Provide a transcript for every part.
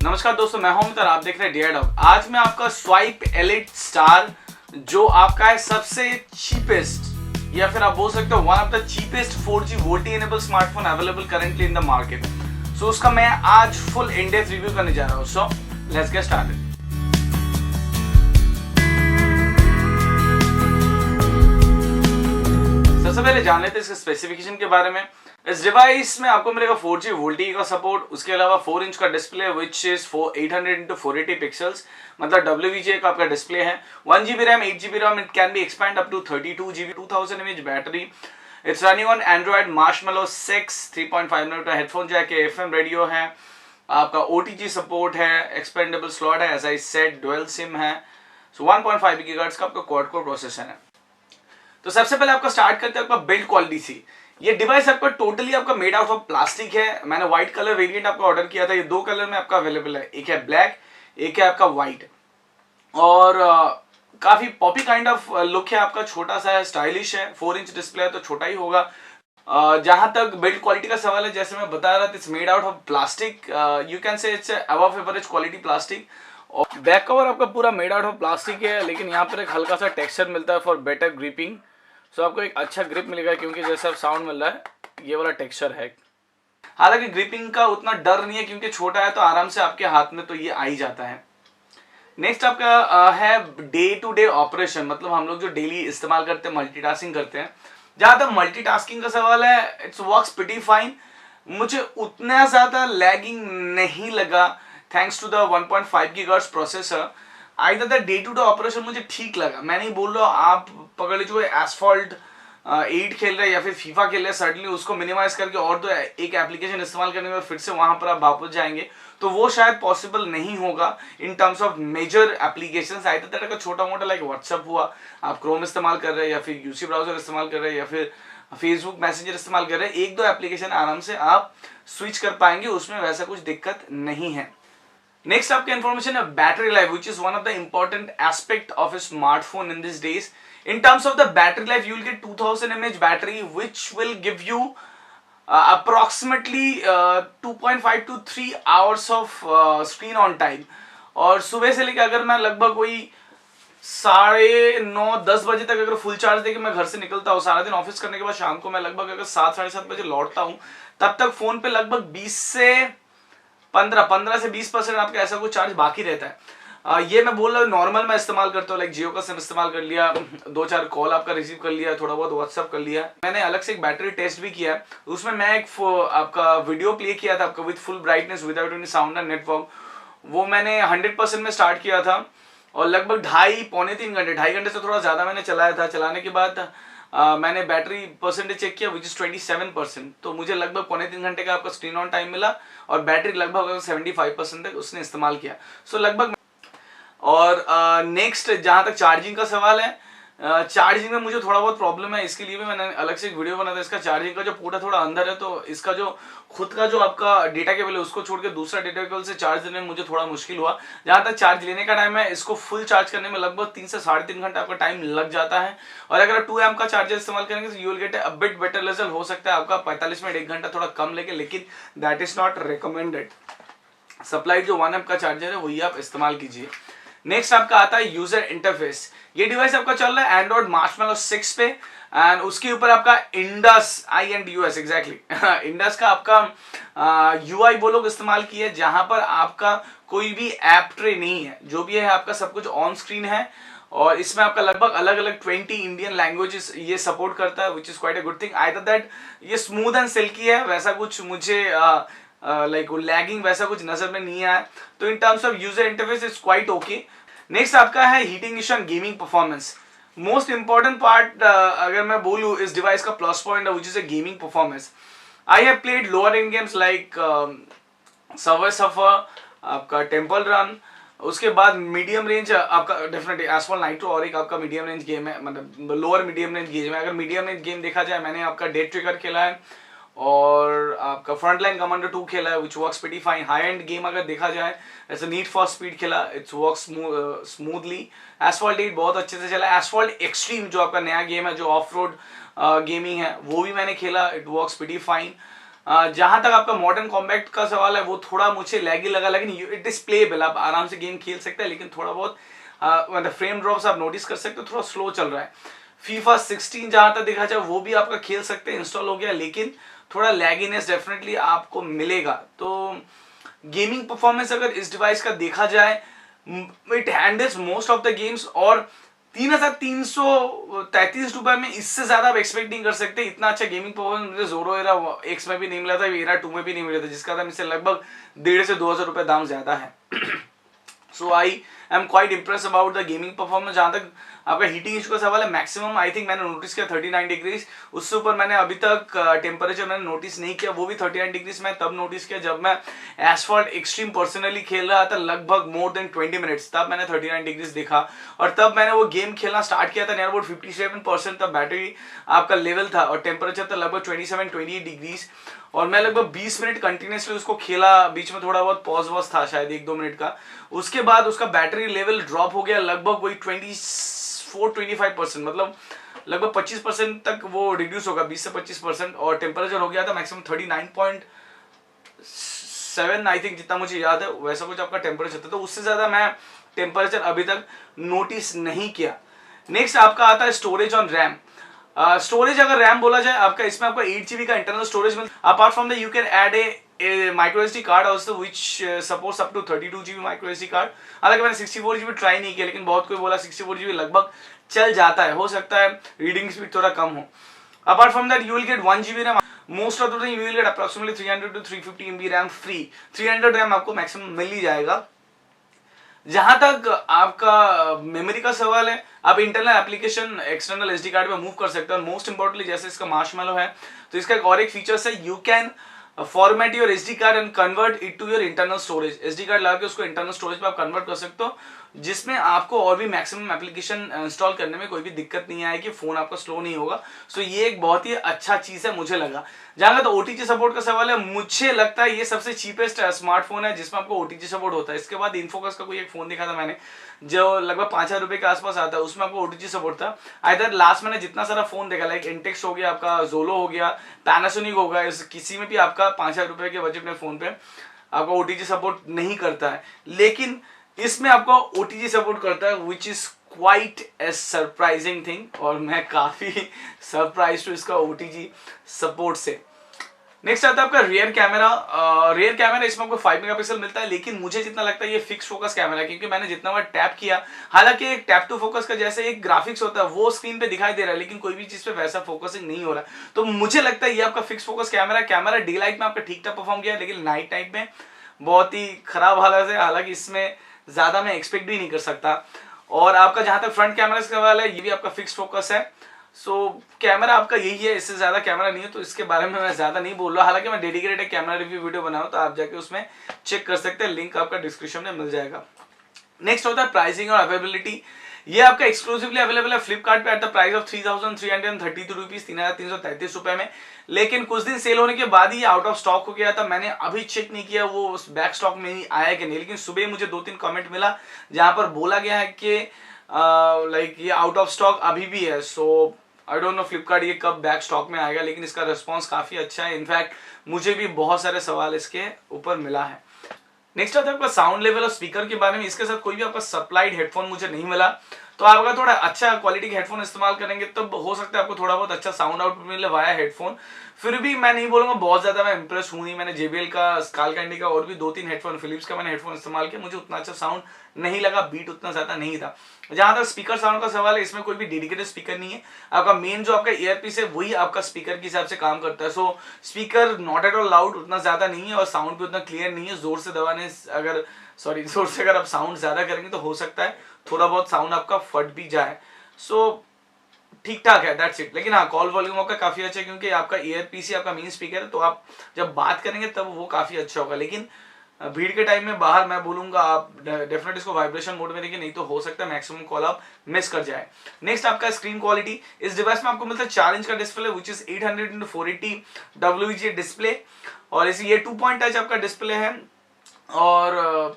नमस्कार दोस्तों, मैं हूं अमित और आप देख रहे हैं डियर डॉग। आज मैं आपका स्वाइप एलिट स्टार जो आपका है सबसे चीपेस्ट या फिर आप बोल सकते हो one of the cheapest 4G VoLTE enable smartphone available currently in the market. So उसका मैं आज फुल इन डेप्थ रिव्यू करने जा रहा हूं। So let's get started. सबसे पहले जान लेते हैं इसके स्पेसिफिकेशन के बारे में। इस डिवाइस में आपको मिलेगा 4G VoLTE का सपोर्ट, उसके अलावा 4 इंच का display which is 800x480 pixels, मतलब WVGA का आपका डिस्प्ले है। 1GB RAM, 8GB RAM, it can be expand up to 32GB, 2000 mAh battery. It's running on Android Marshmallow 6, 3.5mm का हेडफोन जैक है, FM रेडियो है, आपका OTG support है, expandable slot है, as I said dual SIM है। So 1.5 GHz का आपका quad core processor है। तो सबसे पहले आपका स्टार्ट करते हैं आपका बिल्ड क्वालिटी से। ये डिवाइस आपका टोटली आपका मेड आउट ऑफ प्लास्टिक है। मैंने व्हाइट कलर वेरिएंट आपका ऑर्डर किया था। ये दो कलर में आपका अवेलेबल है, एक है ब्लैक, एक है आपका व्हाइट। और काफी पॉपी काइंड ऑफ लुक है आपका, छोटा सा है, स्टाइलिश है। 4 इंच डिस्प्ले है तो छोटा ही होगा। जहां तक बिल्ड क्वालिटी का सवाल है, जैसे मैं बता रहा था, it's made out of plastic. You can say it's above average quality plastic. और बैक कवर आपका पूरा मेड आउट ऑफ प्लास्टिक है, लेकिन यहाँ पर एक हल्का सा टेक्सचर मिलता है फॉर बेटर ग्रिपिंग। सो आपको एक अच्छा ग्रिप मिलेगा, क्योंकि जैसे आप साउंड मिल रहा है ये वाला टेक्सचर है। हालांकि ग्रिपिंग का उतना डर नहीं है, क्योंकि छोटा है तो आराम से आपके हाथ में तो ये आ ही जाता है। नेक्स्ट आपका है डे टू डे ऑपरेशन, मतलब हम लोग जो डेली इस्तेमाल करते हैं, मल्टीटास्किंग करते हैं। जहां तक मल्टीटास्किंग का सवाल है, इट्स वर्क्स प्रीटी फाइन। मुझे उतना ज्यादा लैगिंग नहीं लगा, thanks to the 1.5 GHz processor. Either the day to day operation मुझे ठीक लगा। मैं नहीं बोल रहा आप पकड़ लीजिए एसफॉल्ट 8 खेल रहे हैं या फिर फीफा खेल रहे हैं, सडनली उसको मिनिमाइज करके और तो एक एप्लीकेशन इस्तेमाल करने में फिर से वहां पर आप वापस जाएंगे, तो वो शायद पॉसिबल नहीं होगा in terms of major applications. Either that का छोटा मोटा लाइक व्हाट्सएप हुआ, आप क्रोम इस्तेमाल कर रहे हैं या फिर यूसी ब्राउजर इस्तेमाल कर रहे हैं या फिर फेसबुक मैसेंजर इस्तेमाल कर रहे हैं, एक दो एप्लीकेशन आराम से आप स्विच कर पाएंगे, उसमें वैसा कुछ दिक्कत नहीं है। नेक्स्ट आपका इंफॉर्मेशन है battery life, which is one of the important aspect of a smartphone in these days. In terms of the battery life, you will get 2000 mAh battery, which will give you approximately 2.5 to 3 hours of screen on time. और सुबह से लेकर अगर मैं लगभग वही 9:30-10 बजे तक अगर फुल चार्ज देके मैं घर से निकलता हूँ, सारा दिन ऑफिस करने के बाद शाम को मैं लगभग अगर 7-7:30 बजे लौटता हूँ, तब तक फोन पे लगभग 15 से 20% आपका ऐसा कुछ चार्ज बाकी रहता है। ये मैं बोल रहा हूँ नॉर्मल मैं इस्तेमाल करता हूँ, लाइक जियो का सिम इस्तेमाल कर लिया, 2-4 कॉल आपका रिसीव कर लिया, थोड़ा बहुत व्हाट्सअप कर लिया। मैंने अलग से एक बैटरी टेस्ट भी किया है, उसमें मैं एक आपका वीडियो प्ले किया था आपका with full brightness without any sound and network. वो मैंने 100% में स्टार्ट किया था और लगभग 2.5-3 घंटे, 2.5 घंटे से थोड़ा ज्यादा मैंने चलाया था। चलाने के बाद मैंने बैटरी परसेंटेज चेक किया विच इज 27%, तो मुझे लगभग 2.5-3 घंटे का आपका स्क्रीन ऑन टाइम मिला और बैटरी लगभग 75% तक उसने इस्तेमाल किया। सो लगभग। और नेक्स्ट जहां तक चार्जिंग का सवाल है, चार्जिंग में मुझे थोड़ा बहुत प्रॉब्लम है, इसके लिए भी मैंने अलग से एक वीडियो बना था। इसका चार्जिंग का जो पोर्ट है थोड़ा अंदर है, तो इसका जो खुद का जो आपका डेटा केबल है उसको छोड़ के दूसरा डेटा केबल से चार्ज देने में मुझे थोड़ा मुश्किल हुआ। जहां तक चार्ज लेने का टाइम है, इसको फुल चार्ज करने में लगभग 3 से 3.5 घंटे आपका टाइम लग जाता है। और अगर 2 एम्प का चार्जर इस्तेमाल करेंगे तो you will get a bit better result. हो सकता है आपका 45 मिनट 1 घंटा थोड़ा कम लेके, लेकिन that is not recommended. Supplied जो 1 एम्प का चार्जर है वही आप इस्तेमाल कीजिए। नेक्स्ट आपका आता है यूजर इंटरफेस। ये डिवाइस आपका चल रहा है एंड्रॉइड मार्शमैलो 6 पे एंड उसके ऊपर आपका इंडस INDUS एग्जैक्टली इंडस का आपका UI वो लोग इस्तेमाल किए, जहां पर आपका कोई भी ऐप ट्रे नहीं है, जो भी है आपका सब कुछ ऑन स्क्रीन है। और इसमें आपका लगभग अलग अलग 20 इंडियन लैंग्वेजेस ये सपोर्ट करता है, which is quite a good thing. Either that ये स्मूथ एंड सिल्की है, वैसा कुछ मुझे लाइक लैगिंग वैसा कुछ नजर में नहीं आया। तो in terms of user interface is quite okay. Next आपका है heating issue and gaming performance. Most important part अगर मैं बोलूं इस डिवाइस का प्लस पॉइंट है, which is a gaming performance. I have played lower end games like Subway Surfer, आपका Temple Run. उसके बाद मीडियम रेंज आपका डेफिनेटली एसफॉल्ट नाइट्रो और एक आपका मीडियम रेंज गेम है, मतलब लोअर मीडियम रेंज गेम है। अगर मीडियम रेंज गेम देखा जाए, मैंने आपका डेड ट्रिगर खेला है और आपका फ्रंटलाइन कमांडो 2 खेला है, which works pretty fine. High end game अगर देखा जाए, ऐसे नीड फॉर स्पीड खेला, इट्स वर्क्स स्मूथली। एसफॉल्ट 8 बहुत अच्छे से चला। एसफॉल्ट एक्सट्रीम जो आपका नया गेम है, जो ऑफ रोड गेमिंग है, वो भी मैंने खेला, इट वर्क्स प्रीटी फाइन। जहां तक आपका मॉडर्न कॉम्बैट का सवाल है वो थोड़ा मुझे लैगी लगा, लेकिन इट इज प्लेबल, आप आराम से गेम खेल सकते हैं, लेकिन थोड़ा बहुत मतलब फ्रेम ड्रॉप्स आप नोटिस कर सकते हो, थोड़ा स्लो चल रहा है। फीफा 16 जहां तक देखा जाए वो भी आपका खेल सकते हैं, इंस्टॉल हो गया, लेकिन थोड़ा लैगीनेस डेफिनेटली आपको मिलेगा। तो गेमिंग परफॉर्मेंस अगर इस डिवाइस का देखा जाए, it handles most of the games, और 3333 रुपए में इससे ज्यादा आप एक्सपेक्ट नहीं कर सकते। इतना अच्छा गेमिंग परफॉर्मेंस मुझे जोरो एरा एक्स में भी नहीं मिला था, एरा 2 में भी नहीं मिला था, जिसका दाम इससे लगभग 1,500 से 2,000 रुपए दाम ज्यादा है। So I am quite impress about the gaming performance. जहां तक आपका हीटिंग इशू का सवाल है, मैक्सिमम आई थिंक मैंने नोटिस किया 39 डिग्रीज, उससे ऊपर मैंने अभी तक टेम्परेचर मैंने नोटिस नहीं किया। वो भी 39 डिग्रीज मैं तब नोटिस किया जब मैं एसफॉल्ट एक्सट्रीम पर्सनली खेल रहा था लगभग मोर देन 20 मिनट्स, तब मैंने 39 डिग्रीज देखा। और तब मैंने वो गेम खेलना स्टार्ट किया था, नियर अबाउट 57% तब बैटरी आपका लेवल था, और टेम्परेचर था लगभग 27-28 डिग्रीज, और मैं लगभग 20 मिनट कंटिन्यूसली उसको खेला। बीच में थोड़ा बहुत पॉज वॉज था शायद 1-2 मिनट का। उसके बाद उसका बैटरी लेवल ड्रॉप हो गया लगभग वही 24-25%, मतलब लगभग 25% तक वो रिड्यूस होगा, 20 से 25%, और टेम्परेचर हो गया था मैक्सिमम 39.7 आई थिंक, जितना मुझे याद है वैसा कुछ आपका टेम्परेचर था। तो उससे ज्यादा मैं टेम्परेचर अभी तक नोटिस नहीं किया। नेक्स्ट आपका आता है स्टोरेज ऑन रैम। स्टोरेज अगर रैम बोला जाए, आपका इसमें आपका 8 GB का इंटरनल स्टोरेज मिलता है। Apart from the you can add a micro SD card also which supports up to 32 GB micro SD card. हालांकि मैंने 64 GB ट्राई नहीं किया, लेकिन बहुत कोई बोला 64 GB लगभग चल जाता है, हो सकता है रीडिंग स्पीड थोड़ा कम हो। Apart from that you will get 1 GB RAM. Most of the time you will get approximately 300 to 350 MB RAM free. 300 RAM आपको मैक्सिमम मिल ही जाएगा। जहां तक आपका मेमोरी का सवाल है, आप internal application external SD card में मूव कर सकते हो। और मोस्ट इंपॉर्टेंटली जैसे इसका मार्शमैलो है, तो इसका एक और एक फीचर्स है, you can format your SD card and convert it to your internal storage. SD card लगा के उसको इंटरनल स्टोरेज पे आप कन्वर्ट कर सकते हो, जिसमें आपको और भी मैक्सिमम एप्लीकेशन इंस्टॉल करने में कोई भी दिक्कत नहीं आएगी, फोन आपका स्लो नहीं होगा। सो ये एक बहुत ही अच्छा चीज है मुझे लगा। जहां तक ओटीजी सपोर्ट का सवाल है, मुझे लगता है ये सबसे चीपेस्ट स्मार्टफोन है जिसमें आपको ओटीजी सपोर्ट होता है। इसके बाद इन्फोकस का कोई एक फोन देखा था मैंने जो लगभग 5,000 रुपए के आसपास आता है, उसमें आपको ओटीजी सपोर्ट था। इधर लास्ट मैंने जितना सारा फोन देखा, लाइक इंटेक्स हो गया, आपका जोलो हो गया, पैनासोनिक हो गया, किसी में भी आपका 5,000 रुपए के बजट में फोन पे आपका ओटीजी सपोर्ट नहीं करता है, लेकिन इसमें आपको ओटीजी सपोर्ट करता है, which is quite a surprising thing, और मैं काफी सरप्राइज हूँ इसका ओटीजी सपोर्ट से। नेक्स्ट आता है आपका रियर कैमरा। रियर कैमरा इसमें आपको 5 मेगापिक्सल मिलता है, लेकिन मुझे जितना लगता है ये फिक्स फोकस कैमरा है, क्योंकि मैंने जितना बार टैप किया, हालांकि एक टैप टू फोकस का जैसे एक ग्राफिक्स होता है वो स्क्रीन पे दिखाई दे रहा है, लेकिन कोई भी चीज पे वैसा फोकसिंग नहीं हो रहा। तो मुझे लगता है ये आपका fix focus camera day light में आपका ठीक ठाक परफॉर्म किया, लेकिन नाइट टाइम में बहुत ही खराब हालत है। हालांकि इसमें ज्यादा मैं एक्सपेक्ट भी नहीं कर सकता। और आपका जहां तक फ्रंट कैमरा का सवाल है, ये भी आपका फिक्स फोकस है। सो कैमरा आपका यही है, इससे ज्यादा कैमरा नहीं है, तो इसके बारे में मैं ज्यादा नहीं बोल रहा। हालांकि मैं डेडिकेटेड एक कैमरा रिव्यू वीडियो बनाऊं, तो आप जाके उसमें चेक कर सकते हैं, लिंक आपका डिस्क्रिप्शन में मिल जाएगा। नेक्स्ट होता है प्राइसिंग और अवेलेबिलिटी। ये आपका एक्सक्लूसिवली अवेलेबल है फ्लिपकार्ट पे at the price of 3,332 rupees, 3,333 रुपए में। लेकिन कुछ दिन सेल होने के बाद ही आउट ऑफ स्टॉक हो गया था। मैंने अभी चेक नहीं किया वो बैक स्टॉक में ही आया कि नहीं, लेकिन सुबह मुझे 2-3 कमेंट मिला जहां पर बोला गया है कि लाइक ये आउट ऑफ स्टॉक अभी भी है। So I don't know Flipkart ये कब बैक स्टॉक में आएगा, लेकिन इसका रिस्पॉन्स काफी अच्छा है। इनफैक्ट मुझे भी बहुत सारे सवाल इसके ऊपर मिला है। नेक्स्ट आता है आपका साउंड लेवल और स्पीकर के बारे में। इसके साथ कोई भी आपका सप्लाइड हेडफोन मुझे नहीं मिला, तो आप अगर थोड़ा अच्छा क्वालिटी के हेडफोन इस्तेमाल करेंगे तब हो सकता है आपको थोड़ा बहुत अच्छा साउंड आउटपुट मिले वाया हेडफोन। फिर भी मैं नहीं बोलूंगा बहुत ज्यादा मैं इंप्रेस हूं नहीं। मैंने JBL का, स्कालकैंडी का और भी 2-3 हेडफोन, फिलिप्स का मैंने हेडफोन इस्तेमाल किया, मुझे उतना अच्छा साउंड नहीं लगा, बीट उतना ज्यादा नहीं था। जहां तक स्पीकर साउंड का सवाल है, इसमें कोई भी डेडिकेटेड स्पीकर नहीं है। आपका मेन जो आपका ईयरपीस है वही आपका स्पीकर के हिसाब से काम करता है। सो speaker not at all loud, उतना ज्यादा नहीं है, और साउंड भी उतना क्लियर नहीं है। जोर से जोर से अगर आप साउंड ज्यादा करेंगे तो हो सकता है थोड़ा बहुत साउंड आपका फट भी जाए। सो ठीक ठाक है, दैट्स इट। लेकिन हाँ, कॉल वॉल्यूम आपका काफी अच्छा है, क्योंकि आपका ईयरपीस ही आपका मेन स्पीकर है, तो आप जब बात करेंगे तब वो काफी अच्छा होगा। लेकिन भीड़ के टाइम में बाहर मैं बोलूंगा आप डेफिनेटली इसको वाइब्रेशन मोड में देखिए, नहीं तो हो सकता है मैक्सिमम कॉल आप मिस कर जाए। नेक्स्ट आपका स्क्रीन क्वालिटी। इस डिवाइस में आपको मिलता है 4 इंच का display, which is 800x480 WGA display, और इसी ये 2 पॉइंट टच आपका डिस्प्ले है। और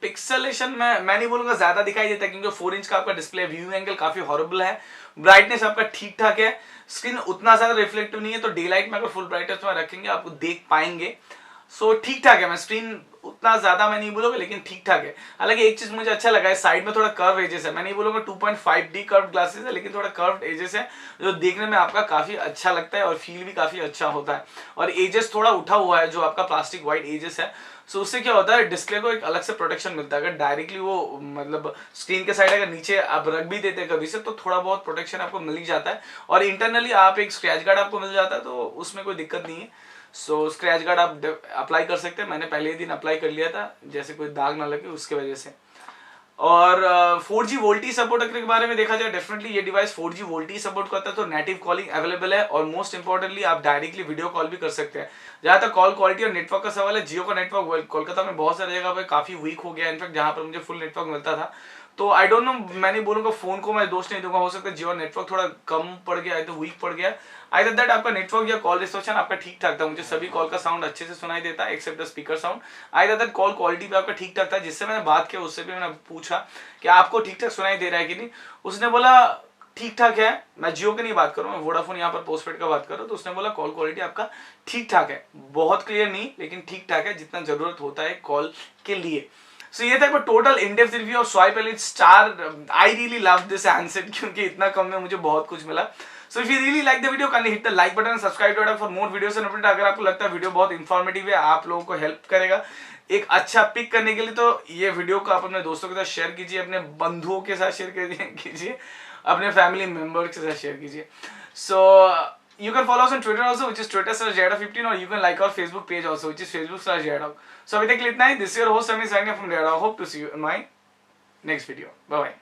पिक्सेलेशन में मैं नहीं बोलूंगा ज्यादा दिखाई देता क्योंकि 4 इंच का आपका डिस्प्ले, व्यू एंगल काफी हॉरिबल है, ब्राइटनेस आपका ठीक ठाक है, स्क्रीन उतना ज्यादा रिफ्लेक्टिव नहीं है, तो डे लाइट में अगर फुल ब्राइटनेस में रखेंगे आपको देख पाएंगे। सो ठीक ठाक है, मैं स्क्रीन उतना ज्यादा मैं नहीं बोलूंगा लेकिन ठीक ठाक है। हालांकि एक चीज मुझे अच्छा लगा है, साइड में थोड़ा कर्व एजेस है, मैं नहीं बोलूंगा 2.5D कर्व ग्लासेस है, लेकिन थोड़ा कर्व एजेस है जो देखने में आपका काफी अच्छा लगता है और फील भी काफी अच्छा होता है। और एजेस थोड़ा उठा हुआ है जो आपका प्लास्टिक व्हाइट एजेस है, सो उससे क्या होता है डिस्प्ले को एक अलग से प्रोटेक्शन मिलता है। अगर डायरेक्टली वो मतलब स्क्रीन के साइड अगर नीचे आप रख भी देते हैं कभी से तो थोड़ा बहुत प्रोटेक्शन आपको मिल ही जाता है, और इंटरनली आप एक स्क्रैच गार्ड आपको मिल जाता है, तो उसमें कोई दिक्कत नहीं है। सो स्क्रैच गार्ड आप अप्लाई कर सकते हैं, मैंने पहले ही दिन अप्लाई कर लिया था जैसे कोई दाग ना लगे उसके वजह से। और 4G वोल्टी सपोर्ट के बारे में देखा जाए, डेफिनेटली ये डिवाइस 4G वोल्टी सपोर्ट करता है, तो नेटिव कॉलिंग अवेलेबल है, और मोस्ट इंपॉर्टेंटली आप डायरेक्टली वीडियो कॉल भी कर सकते हैं। जहां तक कॉल क्वालिटी और नेटवर्क का सवाल है, जियो का नेटवर्क कोलकाता में बहुत सारी जगह पे काफी वीक हो गया, इनफैक्ट जहां पर मुझे फुल नेटवर्क मिलता था। तो आई डोंट नो, मैं नहीं बोलूंगा फोन को मैं दोष नहीं दूंगा, हो सकता है जियो नेटवर्क थोड़ा कम पड़ गया है तो वीक पड़ गया, आइदर दैट आपका नेटवर्क या कॉल रिसेप्शन आपका ठीक ठाक था, मुझे सभी कॉल का साउंड अच्छे से सुनाई देता है except the speaker sound. Either that call quality भी आपका ठीक ठाक था, जिससे मैंने बात किया उससे भी मैंने पूछा कि आपको ठीक ठाक सुनाई दे रहा है कि नहीं, उसने बोला ठीक ठाक है। मैं जियो की नहीं बात करूँ, मैं वोडाफोन यहाँ पर पोस्टपेड का बात करूँ, तो उसने बोला कॉल क्वालिटी आपका ठीक ठाक है, बहुत क्लियर नहीं लेकिन ठीक ठाक है, जितना जरूरत होता है कॉल के लिए। सो ये था total in-depth review of Swipe Elite Star. I really love this handset क्योंकि इतना कम में मुझे बहुत कुछ मिला। So if you really like the video can hit the like button and subscribe to for more videos and update. अगर आपको लगता है वीडियो बहुत इंफॉर्मेटिव है, आप लोगों को हेल्प करेगा एक अच्छा पिक करने के लिए, तो ये वीडियो को आप अपने दोस्तों के साथ शेयर कीजिए, अपने बंधुओं के साथ शेयर कीजिए, अपने फैमिली मेंबर्स के साथ शेयर कीजिए। सो you can follow us on Twitter also, which is Twitter/Jada15, or you can like our Facebook page also, which is Facebook/Jada. So अभी तक इतना ही। This is your host Sami signing off from Jada. Hope to see you in my next video. Bye bye.